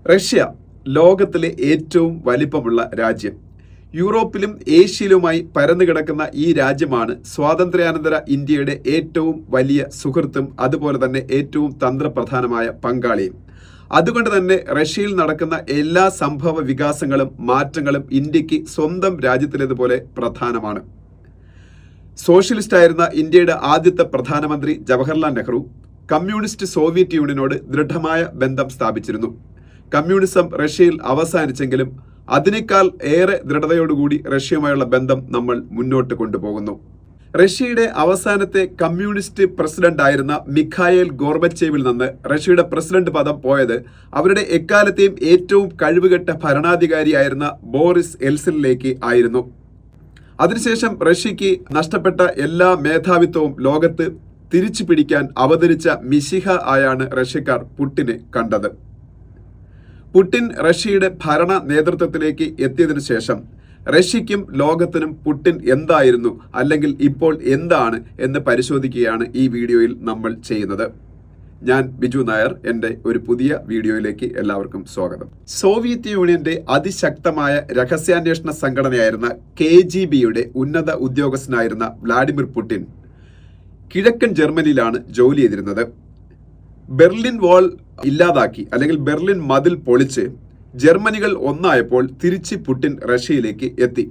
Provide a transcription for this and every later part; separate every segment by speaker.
Speaker 1: Russia ലോകത്തിലെ ഏറ്റവും വലിപ്പമുള്ള രാജ്യം. യൂറോപ്പിലും ഏഷ്യയിലുമായി പരന്നു കിടക്കുന്ന ഈ രാജ്യമാണ് സ്വാതന്ത്ര്യാനന്തര ഇന്ത്യയുടെ ഏറ്റവും വലിയ സുഹൃത്തും അതുപോലെ തന്നെ ഏറ്റവും തന്ത്രപ്രധാനമായ പങ്കാളിയും. അതുകൊണ്ട് തന്നെ റഷ്യയിൽ നടക്കുന്ന എല്ലാ സംഭവ വികാസങ്ങളും മാറ്റങ്ങളും ഇന്ത്യക്ക് സ്വന്തം രാജ്യത്തിലേതുപോലെ പ്രധാനമാണ്. സോഷ്യലിസ്റ്റായിരുന്ന ഇന്ത്യയുടെ ആദ്യത്തെ പ്രധാനമന്ത്രി ജവഹർലാൽ നെഹ്റു കമ്മ്യൂണിസ്റ്റ് സോവിയറ്റ് യൂണിയനോട് ദൃഢമായ ബന്ധം സ്ഥാപിച്ചിരുന്നു. കമ്മ്യൂണിസം റഷ്യയിൽ അവസാനിച്ചെങ്കിലും അതിനേക്കാൾ ഏറെ ദൃഢതയോടുകൂടി റഷ്യയുമായുള്ള ബന്ധം നമ്മൾ മുന്നോട്ട് കൊണ്ടുപോകുന്നു. റഷ്യയുടെ അവസാനത്തെ കമ്മ്യൂണിസ്റ്റ് പ്രസിഡന്റ് ആയിരുന്ന മിഖായേൽ ഗോർബച്ചേവിൽ നിന്ന് റഷ്യയുടെ പ്രസിഡന്റ് പദം പോയത് അവരുടെ എക്കാലത്തെയും ഏറ്റവും കഴിവുകെട്ട ഭരണാധികാരിയായിരുന്ന ബോറിസ് എൽസിനിലേക്ക് ആയിരുന്നു. അതിനുശേഷം റഷ്യക്ക് നഷ്ടപ്പെട്ട എല്ലാ മേധാവിത്വവും ലോകത്ത് തിരിച്ചു പിടിക്കാൻ അവതരിച്ച മിശിഹ ആയാണ് റഷ്യക്കാർ പുടിനെ കണ്ടത്. പുടിൻ റഷ്യയുടെ ഭരണ നേതൃത്വത്തിലേക്ക് എത്തിയതിനു ശേഷം റഷ്യയ്ക്കും ലോകത്തിനും പുടിൻ എന്തായിരുന്നു അല്ലെങ്കിൽ ഇപ്പോൾ എന്താണ് എന്ന് പരിശോധിക്കുകയാണ് ഈ വീഡിയോയിൽ നമ്മൾ ചെയ്യുന്നത്. ഞാൻ ബിജു നായർ. എൻ്റെ ഒരു പുതിയ വീഡിയോയിലേക്ക് എല്ലാവർക്കും സ്വാഗതം. സോവിയറ്റ് യൂണിയന്റെ അതിശക്തമായ രഹസ്യാന്വേഷണ സംഘടനയായിരുന്ന KGBയുടെ ഉന്നത ഉദ്യോഗസ്ഥനായിരുന്ന വ്ളാഡിമിർ പുടിൻ കിഴക്കൻ ജർമ്മനിയിലാണ് ജോലി ചെയ്തിരുന്നത്. ബെർലിൻ വാൾ ഇല്ലാതാക്കി അല്ലെങ്കിൽ ബെർലിൻ മതിൽ പൊളിച്ച് ജർമ്മനികൾ ഒന്നായപ്പോൾ തിരിച്ച് പുടിൻ റഷ്യയിലേക്ക് എത്തി.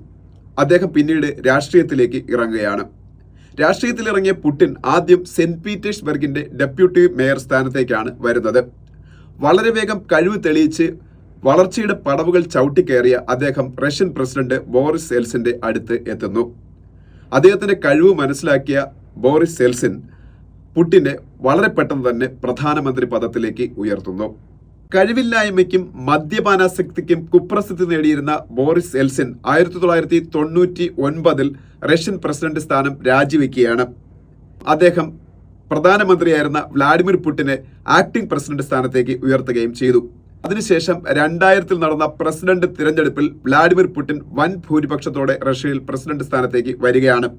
Speaker 1: അദ്ദേഹം പിന്നീട് രാഷ്ട്രീയത്തിലേക്ക് ഇറങ്ങുകയാണ്. രാഷ്ട്രീയത്തിൽ ഇറങ്ങിയ പുടിൻ ആദ്യം സെന്റ് പീറ്റേഴ്സ്ബർഗിന്റെ ഡെപ്യൂട്ടി മേയർ സ്ഥാനത്തേക്കാണ് വരുന്നത്. വളരെ വേഗം കഴിവ് തെളിയിച്ച് വളർച്ചയുടെ പടവുകൾ ചവിട്ടിക്കയറിയ അദ്ദേഹം റഷ്യൻ പ്രസിഡന്റ് ബോറിസ് എൽസിന്റെ അടുത്ത് എത്തുന്നു. അദ്ദേഹത്തിന്റെ കഴിവ് മനസ്സിലാക്കിയ ബോറിസ് എൽസിൻ പുടിനെ വളരെ പെട്ടെന്ന് തന്നെ പ്രധാനമന്ത്രി പദത്തിലേക്ക് ഉയർത്തുന്നു. കഴിവില്ലായ്മയ്ക്കും മദ്യപാനാസക്തിക്കും കുപ്രസിദ്ധി നേടിയിരുന്ന ബോറിസ് എൽസിൻ 1999 റഷ്യൻ പ്രസിഡന്റ് സ്ഥാനം രാജിവെക്കുകയാണ്. അദ്ദേഹം പ്രധാനമന്ത്രിയായിരുന്ന വ്ളാഡിമിർ പുടിനെ ആക്ടിംഗ് പ്രസിഡന്റ് സ്ഥാനത്തേക്ക് ഉയർത്തുകയും ചെയ്തു. അതിനുശേഷം 2000 നടന്ന പ്രസിഡന്റ് തിരഞ്ഞെടുപ്പിൽ വ്ളാഡിമിർ പുടിൻ വൻ ഭൂരിപക്ഷത്തോടെ റഷ്യയിൽ പ്രസിഡന്റ് സ്ഥാനത്തേക്ക് വരികയാണ്.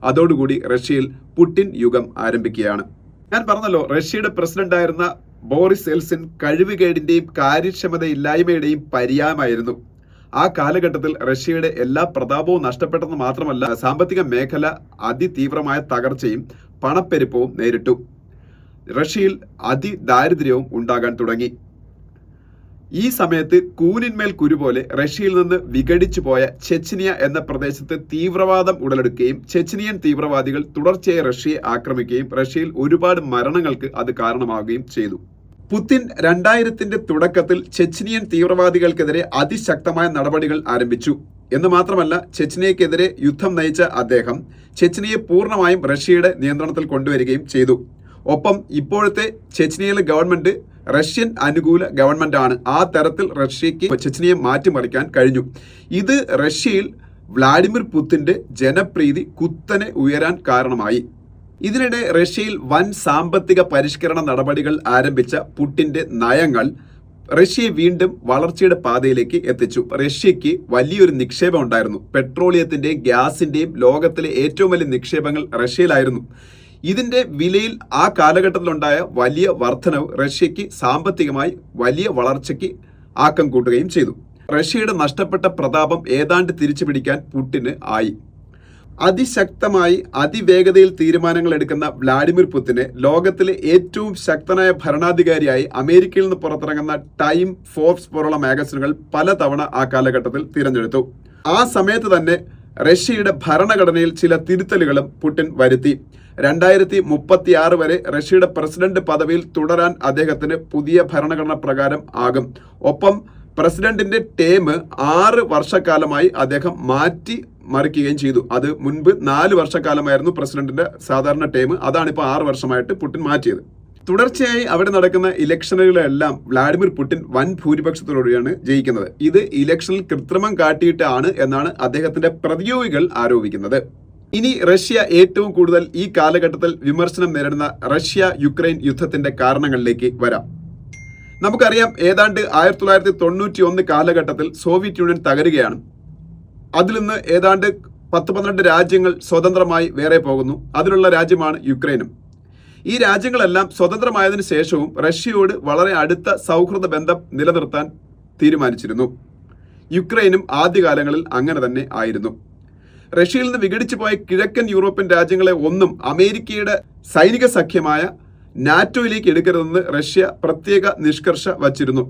Speaker 1: അതോടുകൂടി റഷ്യയിൽ പുടിൻ യുഗം ആരംഭിക്കുകയാണ്. ഞാൻ പറഞ്ഞല്ലോ, റഷ്യയുടെ പ്രസിഡന്റായിരുന്ന ബോറിസ് എൽസിൻ കഴിവുകേടിന്റെയും കാര്യക്ഷമതയില്ലായ്മയുടെയും പര്യായമായിരുന്നു. ആ കാലഘട്ടത്തിൽ റഷ്യയുടെ എല്ലാ പ്രതാപവും നഷ്ടപ്പെട്ടെന്ന് മാത്രമല്ല, സാമ്പത്തിക മേഖല അതിതീവ്രമായ തകർച്ചയും പണപ്പെരുപ്പവും നേരിട്ടു. റഷ്യയിൽ അതിദാരിദ്ര്യവും ഉണ്ടാകാൻ തുടങ്ങി. ഈ സമയത്ത് കൂനിന്മേൽ കുരുപോലെ റഷ്യയിൽ നിന്ന് വിഘടിച്ചു പോയ ചെച്നിയ എന്ന പ്രദേശത്ത് തീവ്രവാദം ഉടലെടുക്കുകയും ചെച്നിയൻ തീവ്രവാദികൾ തുടർച്ചയായി റഷ്യയെ ആക്രമിക്കുകയും റഷ്യയിൽ ഒരുപാട് മരണങ്ങൾക്ക് അത് കാരണമാവുകയും ചെയ്തു. പുടിൻ 2000 തുടക്കത്തിൽ ചെച്നിയൻ തീവ്രവാദികൾക്കെതിരെ അതിശക്തമായ നടപടികൾ ആരംഭിച്ചു. എന്ന് മാത്രമല്ല, ചെച്നിയക്കെതിരെ യുദ്ധം നയിച്ച അദ്ദേഹം ചെച്നിയെ പൂർണ്ണമായും റഷ്യയുടെ നിയന്ത്രണത്തിൽ കൊണ്ടുവരികയും ചെയ്തു. ഒപ്പം ഇപ്പോഴത്തെ ചെച്നിയയിലെ ഗവൺമെന്റ് റഷ്യൻ അനുകൂല ഗവൺമെന്റ് ആണ്. ആ തരത്തിൽ റഷ്യക്ക് ചെച്നിയെ മാറ്റിമറിക്കാൻ കഴിഞ്ഞു. ഇത് റഷ്യയിൽ വ്ളാഡിമിർ പുടിന്റെ ജനപ്രീതി കുത്തനെ ഉയരാൻ കാരണമായി. ഇതിനിടെ റഷ്യയിൽ വൻ സാമ്പത്തിക പരിഷ്കരണ നടപടികൾ ആരംഭിച്ച പുടിന്റെ നയങ്ങൾ റഷ്യയെ വീണ്ടും വളർച്ചയുടെ പാതയിലേക്ക് എത്തിച്ചു. റഷ്യക്ക് വലിയൊരു നിക്ഷേപം ഉണ്ടായിരുന്നു. പെട്രോളിയത്തിന്റെയും ഗ്യാസിന്റെയും ലോകത്തിലെ ഏറ്റവും വലിയ നിക്ഷേപങ്ങൾ റഷ്യയിലായിരുന്നു. ഇതിന്റെ വിലയിൽ ആ കാലഘട്ടത്തിലുണ്ടായ വലിയ വർധനവ് റഷ്യക്ക് സാമ്പത്തികമായി വലിയ വളർച്ചയ്ക്ക് ആക്കം കൂട്ടുകയും ചെയ്തു. റഷ്യയുടെ നഷ്ടപ്പെട്ട പ്രതാപം ഏതാണ്ട് തിരിച്ചു പിടിക്കാൻ പുടിന് ആയി. അതിശക്തമായി അതിവേഗതയിൽ തീരുമാനങ്ങൾ എടുക്കുന്ന വ്ളാഡിമിർ പുടിനെ ലോകത്തിലെ ഏറ്റവും ശക്തനായ ഭരണാധികാരിയായി അമേരിക്കയിൽ നിന്ന് പുറത്തിറങ്ങുന്ന ടൈം, ഫോർബ്സ് പോലുള്ള മാഗസിനുകൾ പലതവണ ആ കാലഘട്ടത്തിൽ തിരഞ്ഞെടുത്തു. ആ സമയത്ത് തന്നെ റഷ്യയുടെ ഭരണഘടനയിൽ ചില തിരുത്തലുകളും പുടിൻ വരുത്തി. 2036 വരെ റഷ്യയുടെ പ്രസിഡന്റ് പദവിയിൽ തുടരാൻ അദ്ദേഹത്തിന് പുതിയ ഭരണഘടന പ്രകാരം ആകും. ഒപ്പം പ്രസിഡന്റിന്റെ ടേം 6 വർഷക്കാലമായി അദ്ദേഹം മാറ്റി മറിക്കുകയും ചെയ്തു. അത് മുൻപ് 4 വർഷക്കാലമായിരുന്നു പ്രസിഡന്റിന്റെ സാധാരണ ടേം. അതാണിപ്പോൾ 6 വർഷമായിട്ട് പുടിൻ മാറ്റിയത്. തുടർച്ചയായി അവിടെ നടക്കുന്ന ഇലക്ഷനുകളെല്ലാം വ്ളാഡിമിർ പുടിൻ വൻ ഭൂരിപക്ഷത്തോടെയാണ് ജയിക്കുന്നത്. ഇത് ഇലക്ഷനിൽ കൃത്രിമം കാട്ടിയിട്ടാണ് എന്നാണ് അദ്ദേഹത്തിന്റെ പ്രതിയോഗികൾ ആരോപിക്കുന്നത്. ഇനി റഷ്യ ഏറ്റവും കൂടുതൽ ഈ കാലഘട്ടത്തിൽ വിമർശനം നേരിടുന്ന റഷ്യ യുക്രൈൻ യുദ്ധത്തിന്റെ കാരണങ്ങളിലേക്ക് വരാം. നമുക്കറിയാം, ഏതാണ്ട് 1991 കാലഘട്ടത്തിൽ സോവിയറ്റ് യൂണിയൻ തകരുകയാണ്. അതിൽ നിന്ന് ഏതാണ്ട് 10-12 രാജ്യങ്ങൾ സ്വതന്ത്രമായി വേറെ പോകുന്നു. അതിലുള്ള രാജ്യമാണ് യുക്രൈനും. ഈ രാജ്യങ്ങളെല്ലാം സ്വതന്ത്രമായതിനു ശേഷവും റഷ്യയോട് വളരെ അടുത്ത സൗഹൃദ ബന്ധം നിലനിർത്താൻ തീരുമാനിച്ചിരുന്നു. യുക്രൈനും ആദ്യകാലങ്ങളിൽ അങ്ങനെ തന്നെ ആയിരുന്നു. റഷ്യയിൽ നിന്ന് വിഘടിച്ചു പോയ കിഴക്കൻ യൂറോപ്യൻ രാജ്യങ്ങളെ ഒന്നും അമേരിക്കയുടെ സൈനിക സഖ്യമായ നാറ്റോയിലേക്ക് എടുക്കരുതെന്ന് റഷ്യ പ്രത്യേക നിഷ്കർഷ വച്ചിരുന്നു.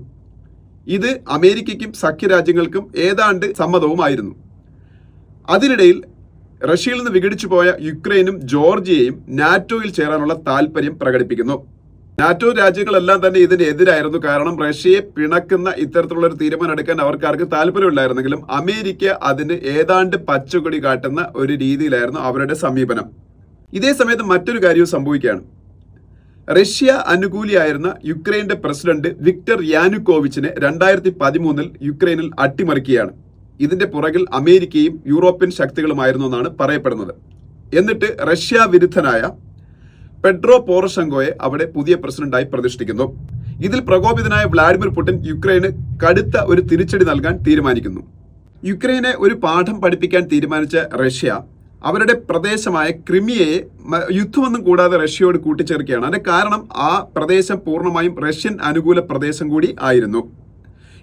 Speaker 1: ഇത് അമേരിക്കയ്ക്കും സഖ്യരാജ്യങ്ങൾക്കും ഏതാണ്ട് സമ്മതവുമായിരുന്നു. അതിനിടയിൽ റഷ്യയിൽ നിന്ന് വിഘടിച്ചു പോയ യുക്രൈനും ജോർജിയയും നാറ്റോയിൽ ചേരാനുള്ള താല്പര്യം പ്രകടിപ്പിക്കുന്നു. നാറ്റോ രാജ്യങ്ങളെല്ലാം തന്നെ ഇതിന് എതിരായിരുന്നു. കാരണം റഷ്യയെ പിണക്കുന്ന ഇത്തരത്തിലുള്ള ഒരു തീരുമാനം എടുക്കാൻ അവർക്കാർക്ക് താല്പര്യമില്ലായിരുന്നെങ്കിലും അമേരിക്ക അതിന് ഏതാണ്ട് പച്ചക്കൊടി കാട്ടുന്ന ഒരു രീതിയിലായിരുന്നു അവരുടെ സമീപനം. ഇതേ സമയത്ത് മറ്റൊരു കാര്യവും സംഭവിക്കുകയാണ്. റഷ്യ അനുകൂലിയായിരുന്ന യുക്രൈന്റെ പ്രസിഡന്റ് വിക്ടർ യാനുക്കോവിച്ചിനെ 2013 യുക്രൈനിൽ അട്ടിമറിക്കുകയാണ്. ഇതിന്റെ പുറകിൽ അമേരിക്കയും യൂറോപ്യൻ ശക്തികളുമായിരുന്നു എന്നാണ് പറയപ്പെടുന്നത്. എന്നിട്ട് റഷ്യ വിരുദ്ധനായ പെഡ്രോ പോറോഷെങ്കോയെ അവിടെ പുതിയ പ്രസിഡന്റായി പ്രതിഷ്ഠിക്കുന്നു. ഇതിൽ പ്രകോപിതനായ വ്ളാഡിമിർ പുടിൻ യുക്രൈന് കടുത്ത ഒരു തിരിച്ചടി നൽകാൻ തീരുമാനിക്കുന്നു. യുക്രൈനെ ഒരു പാഠം പഠിപ്പിക്കാൻ തീരുമാനിച്ച റഷ്യ അവരുടെ പ്രദേശമായ ക്രിമിയയെ യുദ്ധമൊന്നും കൂടാതെ റഷ്യയോട് കൂട്ടിച്ചേർക്കുകയാണ്. അതിന്റെ കാരണം ആ പ്രദേശം പൂർണ്ണമായും റഷ്യൻ അനുകൂല പ്രദേശം കൂടി ആയിരുന്നു.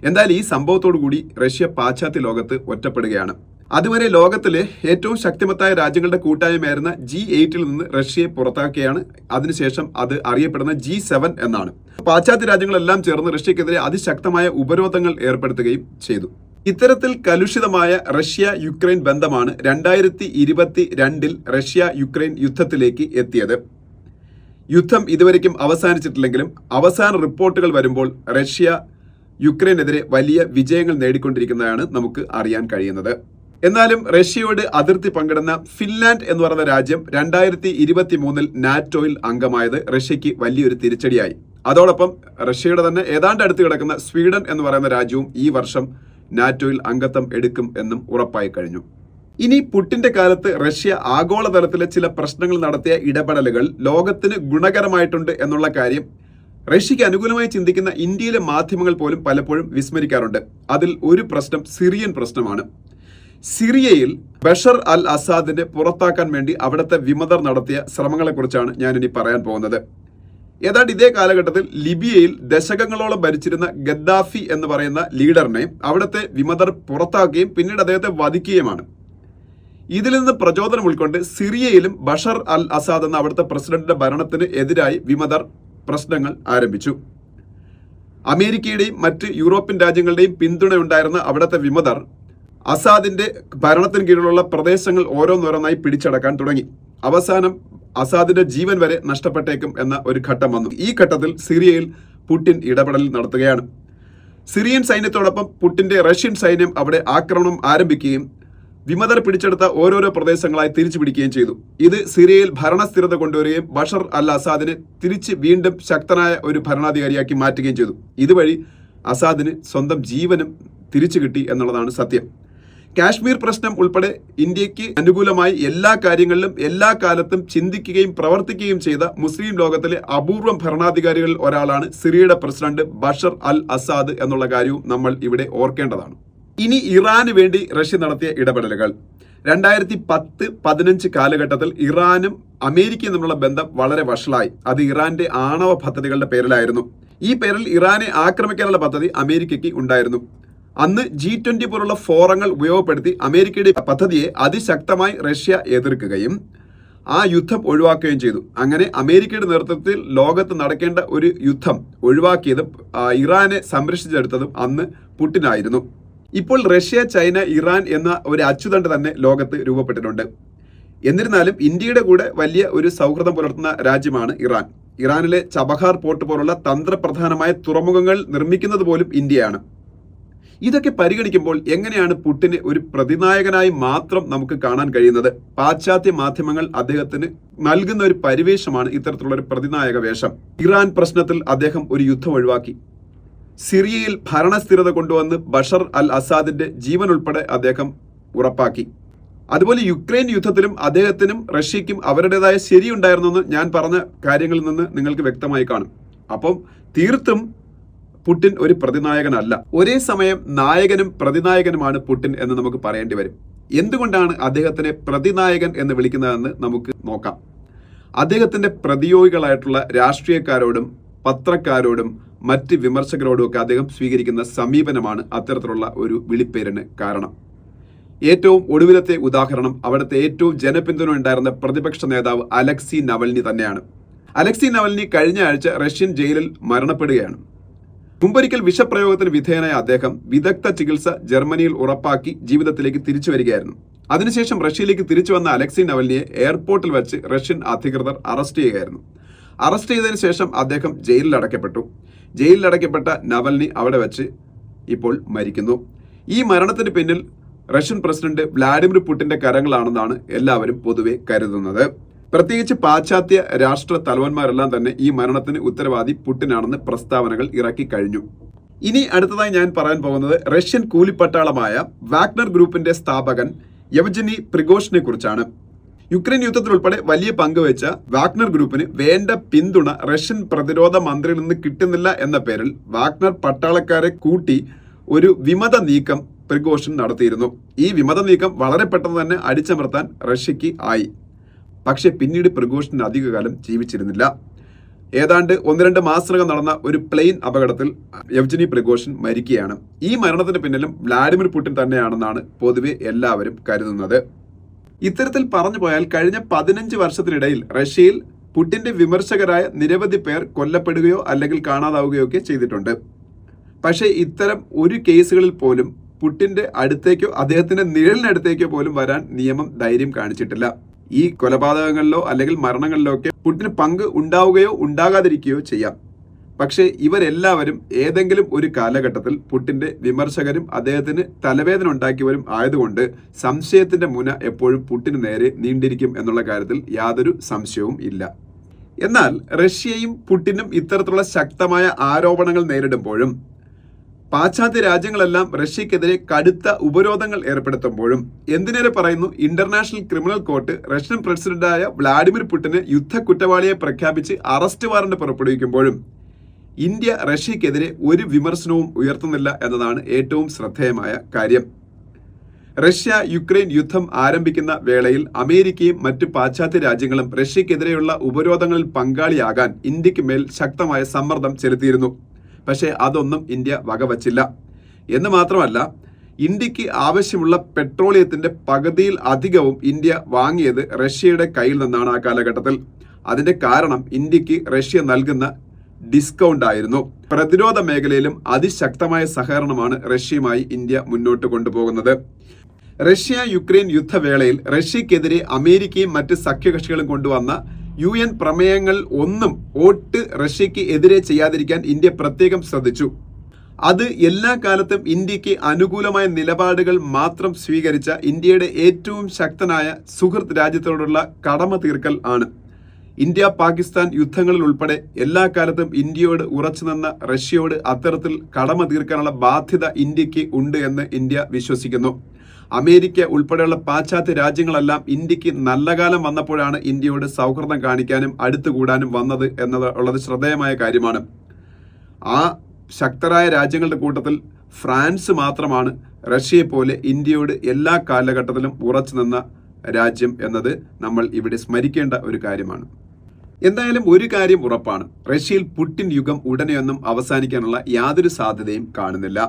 Speaker 1: എന്നാൽ ഈ സംഭവത്തോടു കൂടി റഷ്യ പാശ്ചാത്യ ലോകത്ത് ഒറ്റപ്പെടുകയാണ്. അതുവരെ ലോകത്തിലെ ഏറ്റവും ശക്തിമത്തായ രാജ്യങ്ങളുടെ കൂട്ടായ്മയായിരുന്ന G8 നിന്ന് റഷ്യയെ പുറത്താക്കുകയാണ്. അതിനുശേഷം അത് അറിയപ്പെടുന്ന G7 എന്നാണ്. പാശ്ചാത്യ രാജ്യങ്ങളെല്ലാം ചേർന്ന് റഷ്യക്കെതിരെ അതിശക്തമായ ഉപരോധങ്ങൾ ഏർപ്പെടുത്തുകയും ചെയ്തു. ഇത്തരത്തിൽ കലുഷിതമായ റഷ്യ യുക്രൈൻ ബന്ധമാണ് 2022 റഷ്യ യുക്രൈൻ യുദ്ധത്തിലേക്ക് എത്തിയത്. യുദ്ധം ഇതുവരെയ്ക്കും അവസാനിച്ചിട്ടില്ലെങ്കിലും അവസാന റിപ്പോർട്ടുകൾ വരുമ്പോൾ റഷ്യ യുക്രൈനെതിരെ വലിയ വിജയങ്ങൾ നേടിക്കൊണ്ടിരിക്കുന്നതാണ് നമുക്ക് അറിയാൻ കഴിയുന്നത്. എന്നാലും റഷ്യയോട് അതിർത്തി പങ്കിടുന്ന ഫിൻലാൻഡ് എന്ന് പറയുന്ന രാജ്യം 2023 നാറ്റോയിൽ അംഗമായത് റഷ്യക്ക് വലിയൊരു തിരിച്ചടിയായി. അതോടൊപ്പം റഷ്യയുടെ തന്നെ ഏതാണ്ട് അടുത്ത് കിടക്കുന്ന സ്വീഡൻ എന്ന് പറയുന്ന രാജ്യവും ഈ വർഷം നാറ്റോയിൽ അംഗത്വം എടുക്കും എന്നും ഉറപ്പായി കഴിഞ്ഞു. ഇനി പുടിന്റെ കാലത്ത് റഷ്യ ആഗോളതലത്തിലെ ചില പ്രശ്നങ്ങൾ നടത്തിയ ഇടപെടലുകൾ ലോകത്തിന് ഗുണകരമായിട്ടുണ്ട് എന്നുള്ള കാര്യം റഷ്യക്ക് അനുകൂലമായി ചിന്തിക്കുന്ന ഇന്ത്യയിലെ മാധ്യമങ്ങൾ പോലും പലപ്പോഴും വിസ്മരിക്കാറുണ്ട്. അതിൽ ഒരു പ്രശ്നം സിറിയൻ പ്രശ്നമാണ്. സിറിയയിൽ ബഷർ അൽ അസാദിനെ പുറത്താക്കാൻ വേണ്ടി അവിടുത്തെ വിമതർ നടത്തിയ ശ്രമങ്ങളെക്കുറിച്ചാണ് ഞാനിനി പറയാൻ പോകുന്നത്. ഏതാണ്ട് ഇതേ കാലഘട്ടത്തിൽ ലിബിയയിൽ ദശകങ്ങളോളം ഭരിച്ചിരുന്ന ഗദ്ദാഫി എന്ന് പറയുന്ന ലീഡറിനെ അവിടുത്തെ വിമതർ പുറത്താക്കുകയും പിന്നീട് അദ്ദേഹത്തെ വധിക്കുകയുമാണ്. ഇതിൽ നിന്ന് പ്രചോദനം ഉൾക്കൊണ്ട് സിറിയയിലും ബഷർ അൽ അസാദ് എന്ന അവിടുത്തെ പ്രസിഡന്റിന്റെ ഭരണത്തിന് എതിരായി വിമതർ പ്രശ്നങ്ങൾ ആരംഭിച്ചു. അമേരിക്കയുടെയും മറ്റ് യൂറോപ്യൻ രാജ്യങ്ങളുടെയും പിന്തുണയുണ്ടായിരുന്ന അവിടുത്തെ വിമതർ അസാദിന്റെ ഭരണത്തിന് കീഴിലുള്ള പ്രദേശങ്ങൾ ഓരോന്നോരോന്നായി പിടിച്ചടക്കാൻ തുടങ്ങി. അവസാനം അസാദിന്റെ ജീവൻ വരെ നഷ്ടപ്പെട്ടേക്കും എന്ന ഒരു ഘട്ടം വന്നു. ഈ ഘട്ടത്തിൽ സിറിയയിൽ പുടിൻ ഇടപെടൽ നടത്തുകയാണ്. സിറിയൻ സൈന്യത്തോടൊപ്പം പുടിന്റെ റഷ്യൻ സൈന്യം അവിടെ ആക്രമണം ആരംഭിക്കുകയും വിമതർ പിടിച്ചെടുത്ത ഓരോരോ പ്രദേശങ്ങളായി തിരിച്ചു പിടിക്കുകയും ചെയ്തു. ഇത് സിറിയയിൽ ഭരണസ്ഥിരത കൊണ്ടുവരികയും ബഷർ അൽ അസാദിനെ തിരിച്ച് വീണ്ടും ശക്തനായ ഒരു ഭരണാധികാരിയാക്കി മാറ്റുകയും ചെയ്തു. ഇതുവഴി അസാദിന് സ്വന്തം ജീവനും തിരിച്ചു കിട്ടി എന്നുള്ളതാണ് സത്യം. കാശ്മീർ പ്രശ്നം ഉൾപ്പെടെ ഇന്ത്യക്ക് അനുകൂലമായി എല്ലാ കാര്യങ്ങളിലും എല്ലാ കാലത്തും ചിന്തിക്കുകയും പ്രവർത്തിക്കുകയും ചെയ്ത മുസ്ലിം ലോകത്തിലെ അപൂർവം ഭരണാധികാരികളിൽ ഒരാളാണ് സിറിയയുടെ പ്രസിഡന്റ് ബഷർ അൽ അസാദ് എന്നുള്ള കാര്യവും നമ്മൾ ഇവിടെ ഓർക്കേണ്ടതാണ്. ഇനി ഇറാന് വേണ്ടി റഷ്യ നടത്തിയ ഇടപെടലുകൾ 2010-15 കാലഘട്ടത്തിൽ ഇറാനും അമേരിക്കയും തമ്മിലുള്ള ബന്ധം വളരെ വഷളായി. അത് ഇറാന്റെ ആണവ പദ്ധതികളുടെ പേരിലായിരുന്നു. ഈ പേരിൽ ഇറാനെ ആക്രമിക്കാനുള്ള പദ്ധതി അമേരിക്കയ്ക്ക് ഉണ്ടായിരുന്നു. അന്ന് G20 പോലുള്ള ഫോറങ്ങൾ ഉപയോഗപ്പെടുത്തി അമേരിക്കയുടെ പദ്ധതിയെ അതിശക്തമായി റഷ്യ എതിർക്കുകയും ആ യുദ്ധം ഒഴിവാക്കുകയും ചെയ്തു. അങ്ങനെ അമേരിക്കയുടെ നേതൃത്വത്തിൽ ലോകത്ത് നടക്കേണ്ട ഒരു യുദ്ധം ഒഴിവാക്കിയതും ഇറാനെ സംരക്ഷിച്ചെടുത്തതും അന്ന് പുടിനായിരുന്നു. ഇപ്പോൾ റഷ്യ, ചൈന, ഇറാൻ എന്ന ഒരു അച്ചുതണ്ട് തന്നെ ലോകത്ത് രൂപപ്പെട്ടിട്ടുണ്ട്. എന്നിരുന്നാലും ഇന്ത്യയുടെ കൂടെ വലിയ ഒരു സൗഹൃദം പുലർത്തുന്ന രാജ്യമാണ് ഇറാൻ. ഇറാനിലെ ചബഹാർ പോർട്ട് പോലുള്ള തന്ത്രപ്രധാനമായ തുറമുഖങ്ങൾ നിർമ്മിക്കുന്നത് പോലും ഇന്ത്യയാണ്. ഇതൊക്കെ പരിഗണിക്കുമ്പോൾ എങ്ങനെയാണ് പുടിനെ ഒരു പ്രതിനായകനായി മാത്രം നമുക്ക് കാണാൻ കഴിയുന്നത്? പാശ്ചാത്യ മാധ്യമങ്ങൾ അദ്ദേഹത്തിന് നൽകുന്ന ഒരു പരിവേഷമാണ് ഇത്തരത്തിലുള്ള ഒരു പ്രതിനായക വേഷം. ഇറാൻ പ്രശ്നത്തിൽ അദ്ദേഹം ഒരു യുദ്ധം ഒഴിവാക്കി. സിറിയയിൽ ഭരണസ്ഥിരത കൊണ്ടുവന്ന് ബഷർ അൽ അസാദിന്റെ ജീവൻ ഉൾപ്പെടെ അദ്ദേഹം ഉറപ്പാക്കി. അതുപോലെ യുക്രൈൻ യുദ്ധത്തിലും അദ്ദേഹത്തിനും റഷ്യയ്ക്കും അവരുടേതായ ശരിയുണ്ടായിരുന്നെന്ന് ഞാൻ പറഞ്ഞ കാര്യങ്ങളിൽ നിന്ന് നിങ്ങൾക്ക് വ്യക്തമായി കാണും. അപ്പം തീർത്തും പുടിൻ ഒരു പ്രതിനായകനല്ല. ഒരേ സമയം നായകനും പ്രതിനായകനുമാണ് പുടിൻ എന്ന് നമുക്ക് പറയേണ്ടി വരും. എന്തുകൊണ്ടാണ് അദ്ദേഹത്തിനെ പ്രതിനായകൻ എന്ന് വിളിക്കുന്നതെന്ന് നമുക്ക് നോക്കാം. അദ്ദേഹത്തിന്റെ പ്രതിയോഗികളായിട്ടുള്ള രാഷ്ട്രീയക്കാരോടും പത്രക്കാരോടും മറ്റ് വിമർശകരോടും ഒക്കെ അദ്ദേഹം സ്വീകരിക്കുന്ന സമീപനമാണ് അത്തരത്തിലുള്ള ഒരു വിളിപ്പേരിന് കാരണം. ഏറ്റവും ഒടുവിലത്തെ ഉദാഹരണം അവിടുത്തെ ഏറ്റവും ജനപിന്തുണ ഉണ്ടായിരുന്ന പ്രതിപക്ഷ നേതാവ് അലക്സി നവൽനി തന്നെയാണ്. അലക്സി നവൽനി കഴിഞ്ഞ ആഴ്ച റഷ്യൻ ജയിലിൽ മരണപ്പെടുകയാണ്. മുമ്പൊരിക്കൽ വിഷപ്രയോഗത്തിന് വിധേയനായ അദ്ദേഹം വിദഗ്ധ ചികിത്സ ജർമ്മനിയിൽ ഉറപ്പാക്കി ജീവിതത്തിലേക്ക് തിരിച്ചു വരികയായിരുന്നു. അതിനുശേഷം റഷ്യയിലേക്ക് തിരിച്ചു വന്ന അലക്സി നവൽനിയെ എയർപോർട്ടിൽ വെച്ച് റഷ്യൻ അധികൃതർ അറസ്റ്റ് ചെയ്യുകയായിരുന്നു. അറസ്റ്റ് ചെയ്തതിനു ശേഷം അദ്ദേഹം ജയിലിൽ അടയ്ക്കപ്പെട്ടു. ജയിലിൽ അടയ്ക്കപ്പെട്ട നവൽനി അവിടെ വെച്ച് ഇപ്പോൾ മരിക്കുന്നു. ഈ മരണത്തിന് പിന്നിൽ റഷ്യൻ പ്രസിഡന്റ് വ്ളാഡിമിർ പുടിന്റെ കരങ്ങളാണെന്നാണ് എല്ലാവരും പൊതുവെ കരുതുന്നത്. പ്രത്യേകിച്ച് പാശ്ചാത്യ രാഷ്ട്ര തലവന്മാരെല്ലാം തന്നെ ഈ മരണത്തിന് ഉത്തരവാദി പുടിനാണെന്ന് പ്രസ്താവനകൾ ഇറക്കി കഴിഞ്ഞു. ഇനി അടുത്തതായി ഞാൻ പറയാൻ പോകുന്നത് റഷ്യൻ കൂലിപ്പട്ടാളമായ വാഗ്നർ ഗ്രൂപ്പിന്റെ സ്ഥാപകൻ യെവ്ജനി പ്രിഗോഷിനെ കുറിച്ചാണ്. യുക്രൈൻ യുദ്ധത്തിൽ ഉൾപ്പെടെ വലിയ പങ്കുവച്ച വാഗ്നർ ഗ്രൂപ്പിന് വേണ്ട പിന്തുണ റഷ്യൻ പ്രതിരോധ മന്ത്രിയിൽ നിന്ന് കിട്ടുന്നില്ല എന്ന പേരിൽ വാഗ്നർ പട്ടാളക്കാരെ കൂട്ടി ഒരു വിമത നീക്കം പ്രിഗോഷിൻ നടത്തിയിരുന്നു. ഈ വിമത നീക്കം വളരെ പെട്ടെന്ന് തന്നെ അടിച്ചമർത്താൻ റഷ്യക്ക് ആയി. പക്ഷെ പിന്നീട് പ്രിഗോഷിൻ അധികകാലം ജീവിച്ചിരുന്നില്ല. ഏതാണ്ട് 1-2 മാസത്തിനകം നടന്ന ഒരു പ്ലെയിൻ അപകടത്തിൽ യെവ്ജനി പ്രിഗോഷിൻ മരിക്കുകയാണ്. ഈ മരണത്തിന് പിന്നിലും വ്ളാഡിമിർ പുടിൻ തന്നെയാണെന്നാണ് പൊതുവെ എല്ലാവരും കരുതുന്നത്. ഇത്തരത്തിൽ പറഞ്ഞു പോയാൽ കഴിഞ്ഞ 15 വർഷത്തിനിടയിൽ റഷ്യയിൽ പുടിന്റെ വിമർശകരായ നിരവധി പേർ കൊല്ലപ്പെടുകയോ അല്ലെങ്കിൽ കാണാതാവുകയോ ഒക്കെ ചെയ്തിട്ടുണ്ട്. പക്ഷേ ഇത്തരം ഒരു കേസുകളിൽ പോലും പുടിന്റെ അടുത്തേക്കോ അദ്ദേഹത്തിന്റെ നിഴലിനടുത്തേക്കോ പോലും വരാൻ നിയമം ധൈര്യം കാണിച്ചിട്ടില്ല. ഈ കൊലപാതകങ്ങളിലോ അല്ലെങ്കിൽ മരണങ്ങളിലോ ഒക്കെ പുടിന് പങ്ക് ഉണ്ടാവുകയോ ഉണ്ടാകാതിരിക്കുകയോ ചെയ്യാം. പക്ഷേ ഇവരെല്ലാവരും ഏതെങ്കിലും ഒരു കാലഘട്ടത്തിൽ പുടിന്റെ വിമർശകരും അദ്ദേഹത്തിന് തലവേദന ഉണ്ടാക്കിയവരും ആയതുകൊണ്ട് സംശയത്തിന്റെ മുന എപ്പോഴും പുടിന് നേരെ നീണ്ടിരിക്കും എന്നുള്ള കാര്യത്തിൽ യാതൊരു സംശയവും ഇല്ല. എന്നാൽ റഷ്യയും പുടിനും ഇത്തരത്തിലുള്ള ശക്തമായ ആരോപണങ്ങൾ നേരിടുമ്പോഴും പാശ്ചാത്യ രാജ്യങ്ങളെല്ലാം റഷ്യക്കെതിരെ കടുത്ത ഉപരോധങ്ങൾ ഏർപ്പെടുത്തുമ്പോഴും എന്തിനേറെ പറയുന്നു, ഇന്റർനാഷണൽ ക്രിമിനൽ കോർട്ട് റഷ്യൻ പ്രസിഡന്റായ വ്ളാഡിമിർ പുടിനെ യുദ്ധ കുറ്റവാളിയെ പ്രഖ്യാപിച്ച് അറസ്റ്റ് വാറന്റ് പുറപ്പെടുവിക്കുമ്പോഴും ഇന്ത്യ റഷ്യക്കെതിരെ ഒരു വിമർശനവും ഉയർത്തുന്നില്ല എന്നതാണ് ഏറ്റവും ശ്രദ്ധേയമായ കാര്യം. റഷ്യ യുക്രൈൻ യുദ്ധം ആരംഭിക്കുന്ന വേളയിൽ അമേരിക്കയും മറ്റു പാശ്ചാത്യ രാജ്യങ്ങളും റഷ്യക്കെതിരെയുള്ള ഉപരോധങ്ങളിൽ പങ്കാളിയാകാൻ ഇന്ത്യക്ക് മേൽ ശക്തമായ സമ്മർദ്ദം ചെലുത്തിയിരുന്നു. പക്ഷേ അതൊന്നും ഇന്ത്യ വകവച്ചില്ല. എന്ന് മാത്രമല്ല, ഇന്ത്യക്ക് ആവശ്യമുള്ള പെട്രോളിയത്തിന്റെ പകുതിയിൽ അധികവും ഇന്ത്യ വാങ്ങിയത് റഷ്യയുടെ കയ്യിൽ നിന്നാണ് ആ കാലഘട്ടത്തിൽ. അതിന്റെ കാരണം ഇന്ത്യക്ക് റഷ്യ നൽകുന്ന ഡിസ്കൗണ്ട് ആയിരുന്നു. പ്രതിരോധ മേഖലയിലും അതിശക്തമായ സഹകരണമാണ് റഷ്യയുമായി ഇന്ത്യ മുന്നോട്ട് കൊണ്ടുപോകുന്നത്. റഷ്യ യുക്രൈൻ യുദ്ധവേളയിൽ റഷ്യക്കെതിരെ അമേരിക്കയും മറ്റ് സഖ്യകക്ഷികളും കൊണ്ടുവന്ന UN പ്രമേയങ്ങൾ ഒന്നും വോട്ട് റഷ്യക്ക് എതിരെ ചെയ്യാതിരിക്കാൻ ഇന്ത്യ പ്രത്യേകം ശ്രദ്ധിച്ചു. അത് എല്ലാ കാലത്തും ഇന്ത്യക്ക് അനുകൂലമായ നിലപാടുകൾ മാത്രം സ്വീകരിച്ച ഇന്ത്യയുടെ ഏറ്റവും ശക്തനായ സുഹൃത്ത് രാജ്യത്തോടുള്ള കടമ തീർക്കൽ ആണ്. ഇന്ത്യ പാകിസ്ഥാൻ യുദ്ധങ്ങളിൽ ഉൾപ്പെടെ എല്ലാ കാലത്തും ഇന്ത്യയോട് ഉറച്ചു നിന്ന റഷ്യയോട് അത്തരത്തിൽ കടമ തീർക്കാനുള്ള ബാധ്യത ഇന്ത്യക്ക് ഉണ്ട് എന്ന് ഇന്ത്യ വിശ്വസിക്കുന്നു. അമേരിക്ക ഉൾപ്പെടെയുള്ള പാശ്ചാത്യ രാജ്യങ്ങളെല്ലാം ഇന്ത്യക്ക് നല്ല കാലം വന്നപ്പോഴാണ് ഇന്ത്യയോട് സൗഹൃദം കാണിക്കാനും അടുത്തുകൂടാനും വന്നത് എന്നുള്ളത് ശ്രദ്ധേയമായ കാര്യമാണ്. ആ ശക്തരായ രാജ്യങ്ങളുടെ കൂട്ടത്തിൽ ഫ്രാൻസ് മാത്രമാണ് റഷ്യയെ പോലെ ഇന്ത്യയോട് എല്ലാ കാലഘട്ടത്തിലും ഉറച്ചു നിന്ന രാജ്യം എന്നത് നമ്മൾ ഇവിടെ സ്മരിക്കേണ്ട ഒരു കാര്യമാണ്. എന്തായാലും ഒരു കാര്യം ഉറപ്പാണ്, റഷ്യയിൽ പുടിൻ യുഗം ഉടനെയൊന്നും അവസാനിക്കാനുള്ള യാതൊരു സാധ്യതയും കാണുന്നില്ല.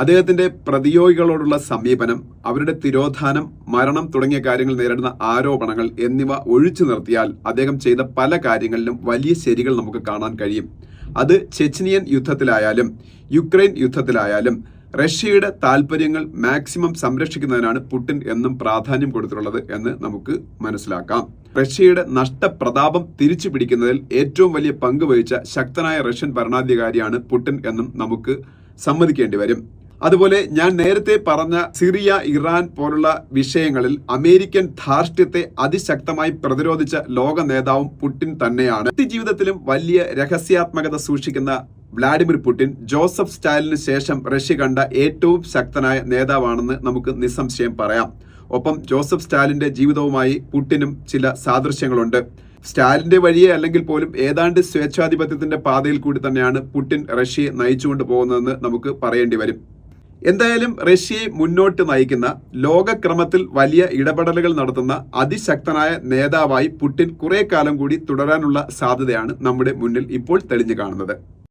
Speaker 1: അദ്ദേഹത്തിന്റെ പ്രതിയോഗികളോടുള്ള സമീപനം, അവരുടെ തിരോധാനം, മരണം തുടങ്ങിയ കാര്യങ്ങൾ നേരിടുന്ന ആരോപണങ്ങൾ എന്നിവ ഒഴിച്ചു നിർത്തിയാൽ അദ്ദേഹം ചെയ്ത പല കാര്യങ്ങളിലും വലിയ ശരികൾ നമുക്ക് കാണാൻ കഴിയും. അത് ചെച്നിയൻ യുദ്ധത്തിലായാലും യുക്രൈൻ യുദ്ധത്തിലായാലും റഷ്യയുടെ താല്പര്യങ്ങൾ മാക്സിമം സംരക്ഷിക്കുന്നതിനാണ് പുടിൻ എന്നും പ്രാധാന്യം കൊടുത്തിട്ടുള്ളത് എന്ന് നമുക്ക് മനസ്സിലാക്കാം. റഷ്യയുടെ നഷ്ടപ്രതാപം തിരിച്ചു പിടിക്കുന്നതിൽ ഏറ്റവും വലിയ പങ്ക് വഹിച്ച ശക്തനായ റഷ്യൻ ഭരണാധികാരിയാണ് പുടിൻ എന്നും നമുക്ക് സമ്മതിക്കേണ്ടി വരും. അതുപോലെ ഞാൻ നേരത്തെ പറഞ്ഞ സിറിയ, ഇറാൻ പോലുള്ള വിഷയങ്ങളിൽ അമേരിക്കൻ ധാർഷ്ട്യത്തെ അതിശക്തമായി പ്രതിരോധിച്ച ലോക നേതാവും പുടിൻ തന്നെയാണ്. വ്യക്തിജീവിതത്തിലും വലിയ രഹസ്യാത്മകത സൂക്ഷിക്കുന്ന വ്ളാഡിമിർ പുടിൻ ജോസഫ് സ്റ്റാലിന് ശേഷം റഷ്യ കണ്ട ഏറ്റവും ശക്തനായ നേതാവാണെന്ന് നമുക്ക് നിസ്സംശയം പറയാം. ഒപ്പം ജോസഫ് സ്റ്റാലിന്റെ ജീവിതവുമായി പുടിനും ചില സാദൃശ്യങ്ങളുണ്ട്. സ്റ്റാലിന്റെ വഴിയെ അല്ലെങ്കിൽ പോലും ഏതാണ്ട് സ്വേച്ഛാധിപത്യത്തിന്റെ പാതയിൽ കൂടി തന്നെയാണ് പുടിൻ റഷ്യയെ നയിച്ചുകൊണ്ട് പോകുന്നതെന്ന് നമുക്ക് പറയേണ്ടി വരും. എന്തായാലും റഷ്യയെ മുന്നോട്ട് നയിക്കുന്ന ലോകക്രമത്തിൽ വലിയ ഇടപെടലുകൾ നടത്തുന്ന അതിശക്തനായ നേതാവായി പുടിൻ കുറെ കാലം കൂടി തുടരാനുള്ള സാധ്യതയാണ് നമ്മുടെ മുന്നിൽ ഇപ്പോൾ തെളിഞ്ഞു കാണുന്നത്.